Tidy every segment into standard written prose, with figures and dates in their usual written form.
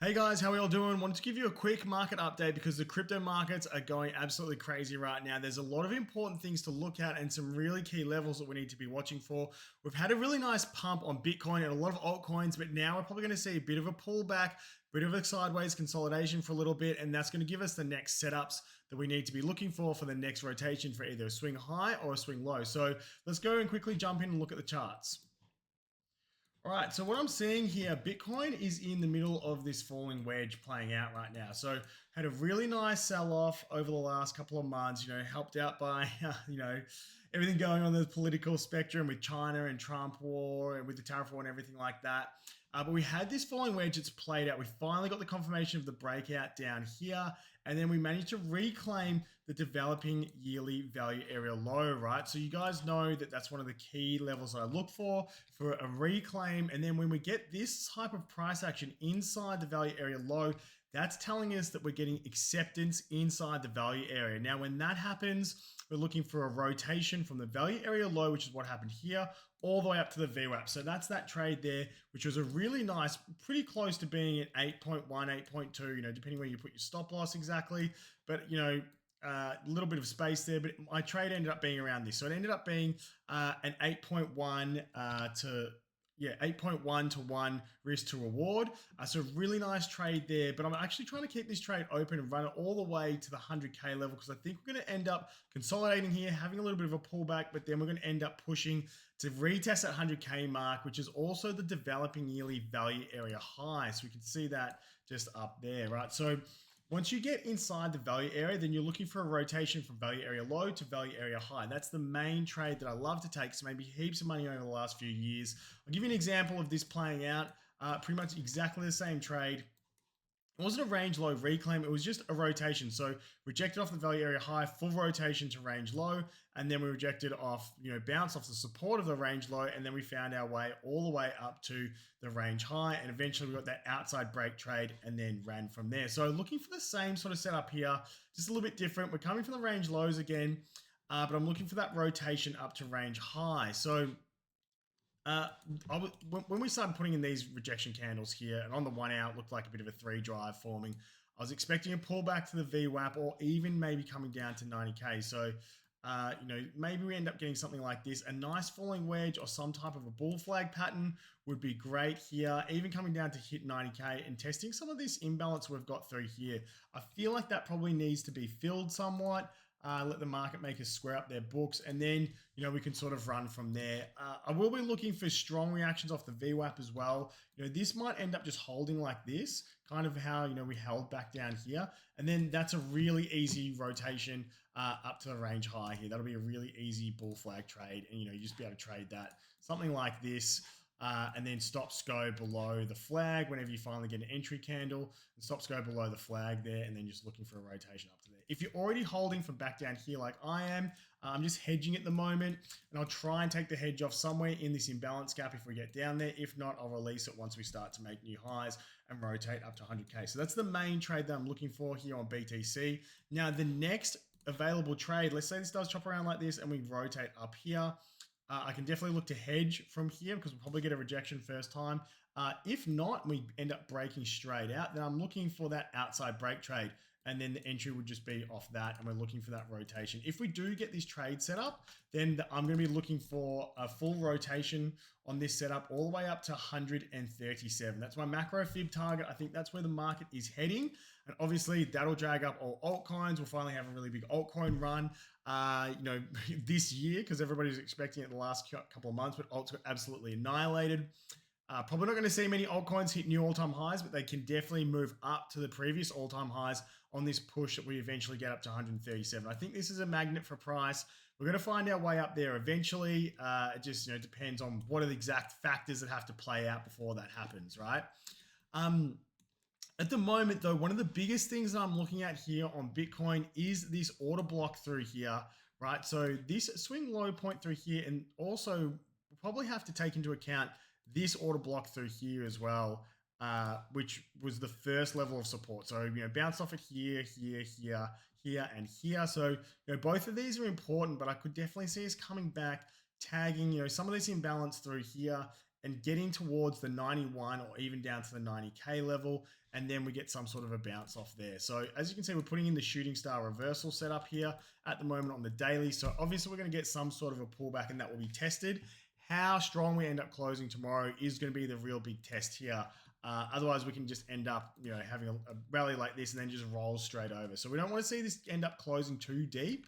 Hey guys, how are you all doing? Wanted to give you a quick market update because the crypto markets are going absolutely crazy right now. There's a lot of important things to look at and some really key levels that we need to be watching for. We've had a really nice pump on Bitcoin and a lot of altcoins, but now we're probably going to see a bit of a pullback, bit of a sideways consolidation for a little bit, and that's going to give us the next setups that we need to be looking for the next rotation for either a swing high or a swing low. So let's go and quickly jump in and look at the charts. All right, so what I'm seeing here, Bitcoin is in the middle of this falling wedge playing out right now. So had a really nice sell-off over the last couple of months, helped out by, everything going on the political spectrum with China and Trump war and with the tariff war and everything like that. But we had this falling wedge, it's played out. We finally got the confirmation of the breakout down here, and then we managed to reclaim the developing yearly value area low, right? So you guys know that that's one of the key levels I look for a reclaim. And then when we get this type of price action inside the value area low, that's telling us that we're getting acceptance inside the value area. Now, when that happens, we're looking for a rotation from the value area low, which is what happened here, all the way up to the VWAP. So that's that trade there, which was a really nice, pretty close to being at 8.1, 8.2, depending where you put your stop loss exactly. But, a little bit of space there, but my trade ended up being around this. So it ended up being an 8.1 to 8.1 to 1 risk to reward. So really nice trade there, but I'm actually trying to keep this trade open and run it all the way to the 100K level because I think we're going to end up consolidating here, having a little bit of a pullback, but then we're going to end up pushing to retest that 100K mark, which is also the developing yearly value area high. So we can see that just up there, right? So once you get inside the value area, then you're looking for a rotation from value area low to value area high. That's the main trade that I love to take. So maybe heaps of money over the last few years. I'll give you an example of this playing out. Pretty much exactly the same trade. It wasn't a range low reclaim, it was just a rotation. So rejected off the value area high, full rotation to range low, and then we rejected off, bounce off the support of the range low, and then we found our way all the way up to the range high, and eventually we got that outside break trade and then ran from there. So looking for the same sort of setup here, just a little bit different. We're coming from the range lows again, but I'm looking for that rotation up to range high. So uh, when we started putting in these rejection candles here, and on the 1 hour, it looked like a bit of a 3 drive forming. I was expecting a pullback to the VWAP or even maybe coming down to 90K. So, maybe we end up getting something like this. A nice falling wedge or some type of a bull flag pattern would be great here. Even coming down to hit 90K and testing some of this imbalance we've got through here. I feel like that probably needs to be filled somewhat. Let the market makers square up their books, and then we can sort of run from there. I will be looking for strong reactions off the VWAP as well. This might end up just holding like this, kind of how we held back down here, and then that's a really easy rotation up to the range high here. That'll be a really easy bull flag trade, and you just be able to trade that something like this. And then stops go below the flag whenever you finally get an entry candle, and stops go below the flag there, and then just looking for a rotation up to there. If you're already holding from back down here like I am, I'm just hedging at the moment, and I'll try and take the hedge off somewhere in this imbalance gap if we get down there. If not, I'll release it once we start to make new highs and rotate up to 100K. So that's the main trade that I'm looking for here on BTC. Now, the next available trade, let's say this does chop around like this and we rotate up here. I can definitely look to hedge from here because we'll probably get a rejection first time. If not, we end up breaking straight out, then I'm looking for that outside break trade. And then the entry would just be off that, and we're looking for that rotation. If we do get this trade set up, then I'm going to be looking for a full rotation on this setup all the way up to 137. That's my macro fib target. I think that's where the market is heading. And obviously that'll drag up all altcoins. We'll finally have a really big altcoin run, this year because everybody's expecting it the last couple of months, but alts got absolutely annihilated. Probably not going to see many altcoins hit new all-time highs, but they can definitely move up to the previous all-time highs on this push that we eventually get up to 137. I think this is a magnet for price. We're going to find our way up there eventually. It just depends on what are the exact factors that have to play out before that happens, right? At the moment, though, one of the biggest things that I'm looking at here on Bitcoin is this order block through here, right? So this swing low point through here, and also we'll probably have to take into account this order block through here as well, which was the first level of support. So, bounce off it here, here, here, here, and here. So, both of these are important, but I could definitely see us coming back, tagging, some of this imbalance through here, and getting towards the 91 or even down to the 90k level, and then we get some sort of a bounce off there. So as you can see, we're putting in the shooting star reversal setup here at the moment on the daily. So obviously we're going to get some sort of a pullback, and that will be tested. How strong we end up closing tomorrow is going to be the real big test here. Otherwise, we can just end up, having a rally like this and then just roll straight over. So we don't want to see this end up closing too deep.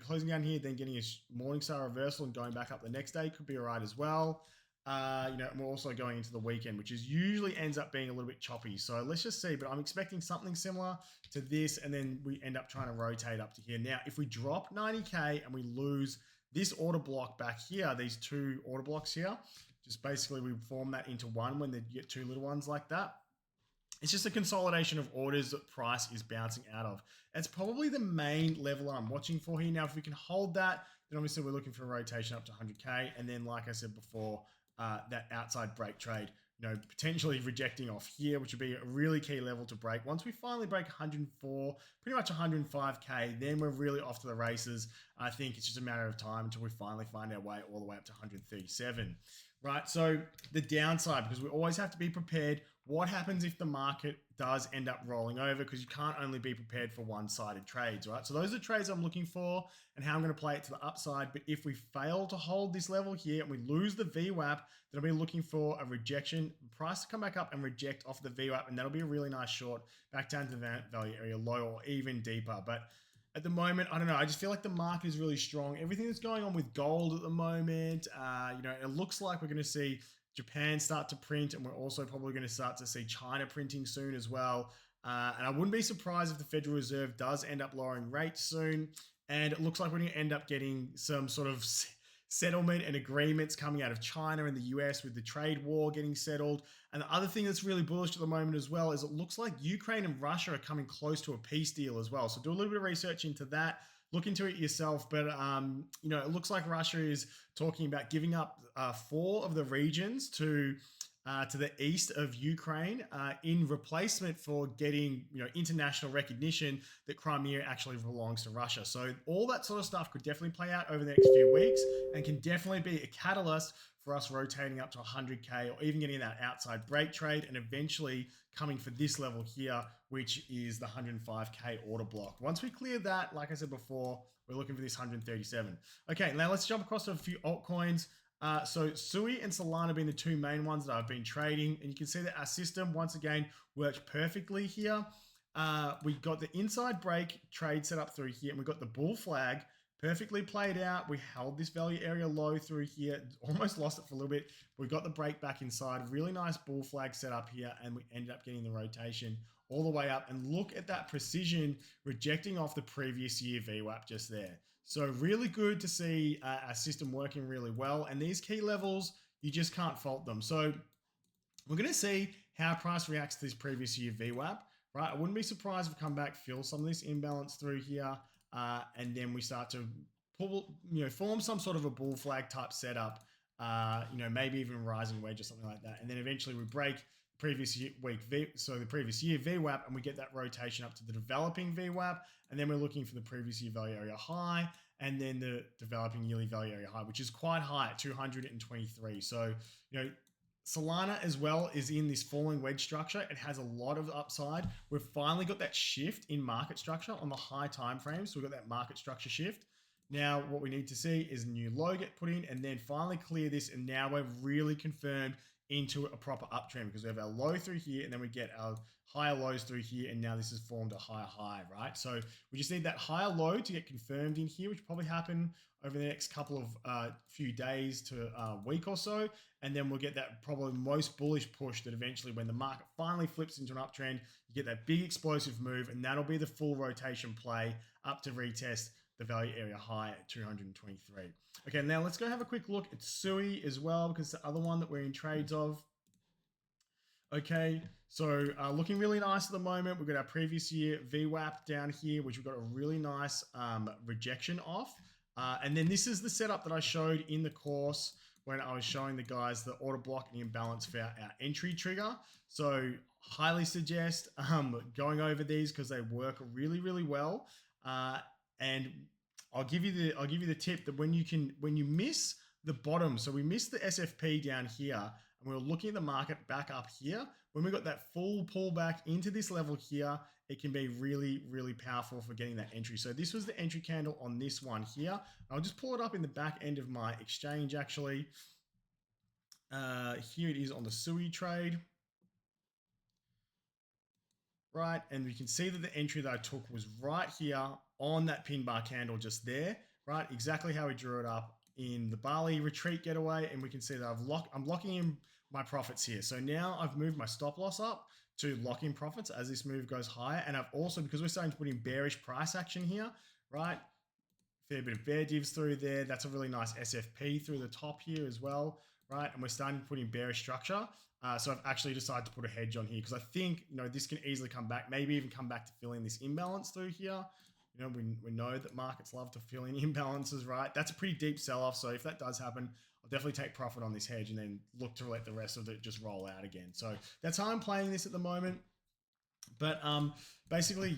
Closing down here, then getting a Morningstar reversal and going back up the next day could be all right as well. And we're also going into the weekend, which is usually ends up being a little bit choppy. So let's just see, but I'm expecting something similar to this, and then we end up trying to rotate up to here. Now, if we drop 90k and we lose this order block back here, these two order blocks here, just basically we form that into one when they get two little ones like that. It's just a consolidation of orders that price is bouncing out of. That's probably the main level I'm watching for here. Now, if we can hold that, then obviously we're looking for a rotation up to 100k. And then, like I said before, that outside break trade, potentially rejecting off here, which would be a really key level to break. Once we finally break 104, pretty much 105k, then we're really off to the races. I think it's just a matter of time until we finally find our way all the way up to 137. Right, so the downside, because we always have to be prepared. What happens if the market does end up rolling over? Because you can't only be prepared for one-sided trades, right? So those are the trades I'm looking for and how I'm going to play it to the upside. But if we fail to hold this level here and we lose the VWAP, then I'll be looking for a rejection, price to come back up and reject off the VWAP, and that'll be a really nice short back down to the value area low or even deeper. But at the moment, I don't know. I just feel like the market is really strong. Everything that's going on with gold at the moment, it looks like we're going to see Japan start to print, and we're also probably going to start to see China printing soon as well. And I wouldn't be surprised if the Federal Reserve does end up lowering rates soon. And it looks like we're going to end up getting some sort of settlement and agreements coming out of China and the US with the trade war getting settled. And the other thing that's really bullish at the moment as well is it looks like Ukraine and Russia are coming close to a peace deal as well. So do a little bit of research into that. Look into it yourself. But, it looks like Russia is talking about giving up 4 of the regions to the east of Ukraine in replacement for getting international recognition that Crimea actually belongs to Russia. So all that sort of stuff could definitely play out over the next few weeks and can definitely be a catalyst for us rotating up to 100k or even getting that outside break trade and eventually coming for this level here, which is the 105k order block. Once we clear that, like I said before, we're looking for this 137. Okay, now let's jump across to a few altcoins. So Sui and Solana being the two main ones that I've been trading. And you can see that our system, once again, worked perfectly here. We got the inside break trade set up through here, and we got the bull flag perfectly played out. We held this value area low through here, almost lost it for a little bit. We got the break back inside, really nice bull flag set up here, and we ended up getting the rotation all the way up. And look at that precision rejecting off the previous year VWAP just there. So really good to see our system working really well. And these key levels, you just can't fault them. So we're going to see how price reacts to this previous year VWAP, right? I wouldn't be surprised if we come back, fill some of this imbalance through here, and then we start to pull, form some sort of a bull flag type setup, maybe even rising wedge or something like that. And then eventually we break previous year the previous year VWAP, and we get that rotation up to the developing VWAP, and then we're looking for the previous year value area high, and then the developing yearly value area high, which is quite high at 223. So, Solana as well is in this falling wedge structure. It has a lot of upside. We've finally got that shift in market structure on the high time frame. So we've got that market structure shift. Now, what we need to see is a new low get put in and then finally clear this. And now we're really confirmed into a proper uptrend because we have our low through here and then we get our higher lows through here, and now this has formed a higher high, right? So we just need that higher low to get confirmed in here, which will probably happen over the next couple of few days to a week or so, and then we'll get that probably most bullish push that eventually when the market finally flips into an uptrend, you get that big explosive move, and that'll be the full rotation play up to retest the value area high at 223. Okay, now let's go have a quick look at SUI as well, because it's the other one that we're in trades of. Okay, so looking really nice at the moment. We've got our previous year VWAP down here, which we've got a really nice rejection off. And then this is the setup that I showed in the course when I was showing the guys the order block and imbalance for our entry trigger. So highly suggest going over these because they work really, really well. And I'll give you the tip that when you miss the bottom. So we missed the SFP down here, and we were looking at the market back up here. When we got that full pullback into this level here, it can be really, really powerful for getting that entry. So this was the entry candle on this one here. I'll just pull it up in the back end of my exchange actually. Here it is on the SUI trade. Right, and we can see that the entry that I took was right here on that pin bar candle just there, right? Exactly how we drew it up in the Bali retreat getaway, and we can see that I'm locking in my profits here. So now I've moved my stop loss up to lock in profits as this move goes higher, and I've also, because we're starting to put in bearish price action here, right? Fair bit of bear divs through there. That's a really nice SFP through the top here as well, right? And we're starting to put in bearish structure. So I've actually decided to put a hedge on here because I think, this can easily come back, maybe even come back to fill in this imbalance through here. We know that markets love to fill in imbalances, right? That's a pretty deep sell-off. So if that does happen, I'll definitely take profit on this hedge and then look to let the rest of it just roll out again. So that's how I'm playing this at the moment. But basically,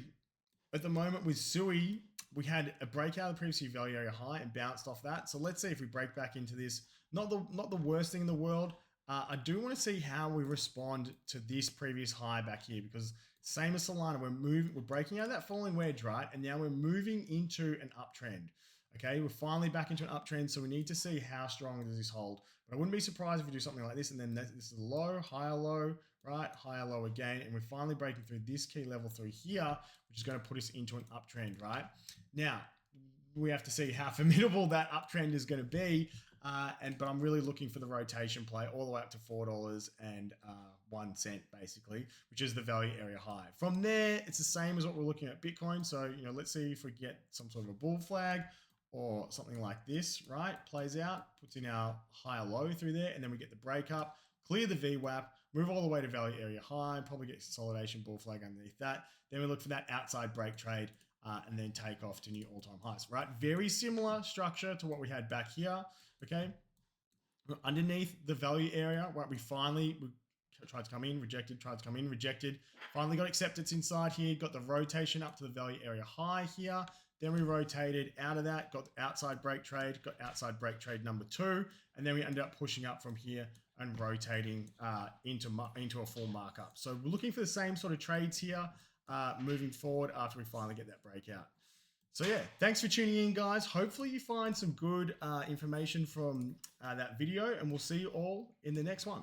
at the moment with SUI, we had a breakout of the previous value area high and bounced off that. So let's see if we break back into this. Not the worst thing in the world. I do want to see how we respond to this previous high back here because same as Solana, we're breaking out of that falling wedge, right? And now we're moving into an uptrend. Okay, we're finally back into an uptrend, so we need to see how strong does this hold. But I wouldn't be surprised if we do something like this, and then this is low, higher low, right? Higher low again, and we're finally breaking through this key level through here, which is going to put us into an uptrend, right? Now, we have to see how formidable that uptrend is going to be, but I'm really looking for the rotation play all the way up to $4 and 1 cent, basically, which is the value area high. From there, it's the same as what we're looking at Bitcoin. So, let's see if we get some sort of a bull flag or something like this, right? Plays out, puts in our higher low through there, and then we get the break up, clear the VWAP, move all the way to value area high, probably get consolidation bull flag underneath that. Then we look for that outside break trade and then take off to new all-time highs, right? Very similar structure to what we had back here, okay? Underneath the value area, right, we tried to come in, rejected, tried to come in, rejected, finally got acceptance inside here, got the rotation up to the value area high here, then we rotated out of that, got the outside break trade, got outside break trade number 2, and then we ended up pushing up from here and rotating into a full markup. So we're looking for the same sort of trades here moving forward after we finally get that breakout. So yeah, thanks for tuning in, guys. Hopefully you find some good information from that video, and we'll see you all in the next one.